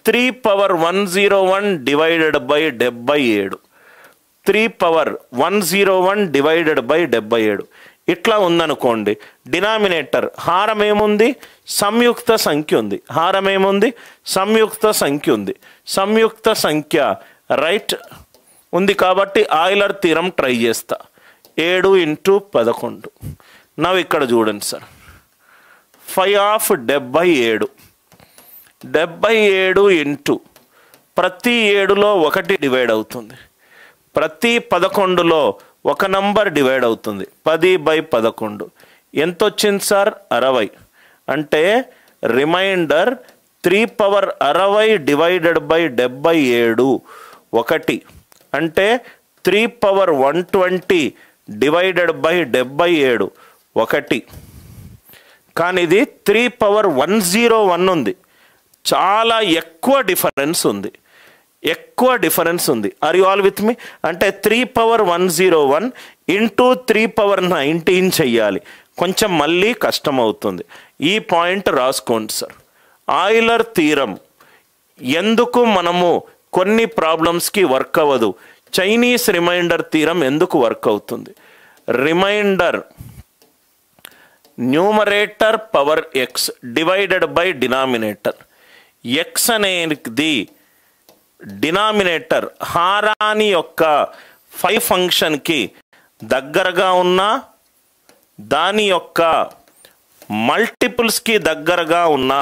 3 power 101 divided by 77. 3 power 101 divided by 77 ఇట్లా ఉందనుకోండి. Denominator హారం ఏముంది? సంయుక్త సంఖ్య ఉంది. హారం ఏముంది? సంయుక్త సంఖ్య ఉంది. సంయుక్త సంఖ్య రైట్ ఉంది కాబట్టి ఆయిలర్ థీరం ట్రై చేస్తా. 7 × 11. నవ్వు ఇక్కడ చూడండి సార్, 5 ఆఫ్ 77. 77 ఇంటూ ప్రతి 7లో 1 డివైడ్ అవుతుంది. ప్రతి 11లో ఒక నంబర్ డివైడ్ అవుతుంది. 10/11 ఎంత వచ్చింది సార్? 60. అంటే రిమైండర్ 3 పవర్ 60 డివైడెడ్ బై 77 1. అంటే 3 పవర్ 120 డివైడెడ్ బై 77 1. కానీ ఇది 3 పవర్ 101 ఉంది. చాలా ఎక్కువ డిఫరెన్స్ ఉంది. ఎక్కువ డిఫరెన్స్ ఉంది. Are you all with me? అంటే 3 పవర్ 101 ఇంటూ 3 పవర్ 19 చెయ్యాలి. కొంచెం మళ్ళీ కష్టం అవుతుంది. ఈ పాయింట్ రాసుకోండి సార్. ఆయిలర్ థీరం ఎందుకు మనము కొన్ని ప్రాబ్లమ్స్కి వర్క్ అవ్వదు? చైనీస్ రిమైండర్ థీరం ఎందుకు వర్క్ అవుతుంది? Remainder numerator power x divided by denominator. X అనేది డినామినేటర్ హారాని యొక్క 5 ఫంక్షన్కి దగ్గరగా ఉన్న దాని యొక్క మల్టిపుల్స్కి దగ్గరగా ఉన్న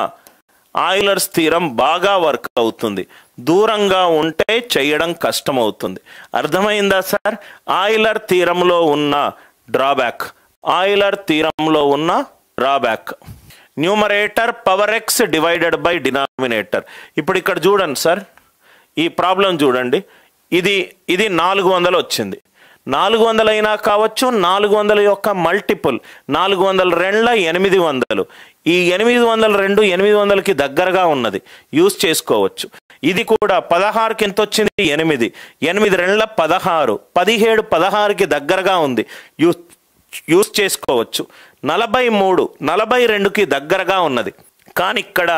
ఆయిలర్స్ థీరం బాగా వర్క్ అవుతుంది. దూరంగా ఉంటే చేయడం కష్టమవుతుంది. అర్థమైందా సార్? ఆయిలర్ థీరంలో ఉన్న డ్రాబ్యాక్. ఆయిలర్ థీరంలో ఉన్న drawback numerator power x divided by denominator. ఇప్పుడు ఇక్కడ చూడండి సార్, ఈ ప్రాబ్లం చూడండి. ఇది 400 వచ్చింది. 400 అయినా కావచ్చు, 400 యొక్క మల్టిపుల్ 402 800. ఈ 802 800కి దగ్గరగా ఉన్నది, యూజ్ చేసుకోవచ్చు. ఇది కూడా 16కి ఎంత వచ్చింది? 8. 8 2 16. 17 16కి దగ్గరగా ఉంది, యూజ్ చేసుకోవచ్చు. 43 42కి దగ్గరగా ఉన్నది. కానీ ఇక్కడ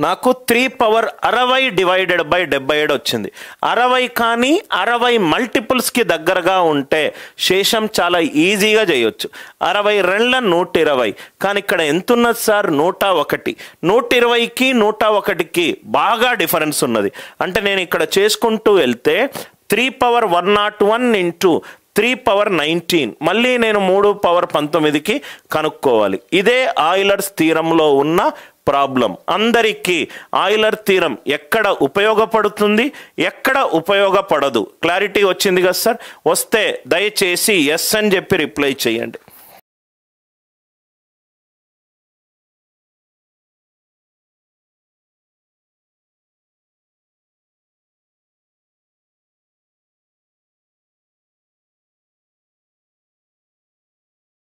నాకు 3 పవర్ 60 డివైడెడ్ బై 77 వచ్చింది. 60 కానీ 60 మల్టిపుల్స్కి దగ్గరగా ఉంటే శేషం చాలా ఈజీగా చేయొచ్చు. 62 120. కానీ ఇక్కడ ఎంత ఉన్నది సార్? 101. 120కి 101కి బాగా డిఫరెన్స్ ఉన్నది. అంటే నేను ఇక్కడ చేసుకుంటూ వెళ్తే 3 పవర్ 101 ఇంటూ 3 పవర్ 19. మళ్ళీ నేను 3 పవర్ 19కి కనుక్కోవాలి. ఇదే ఆయిలర్స్ థీరంలో ఉన్న ప్రాబ్లం. అందరికీ ఆయిలర్ థీరం ఎక్కడ ఉపయోగపడుతుంది, ఎక్కడ ఉపయోగపడదు క్లారిటీ వచ్చింది కదా సార్? వస్తే దయచేసి ఎస్ అని చెప్పి రిప్లై చేయండి.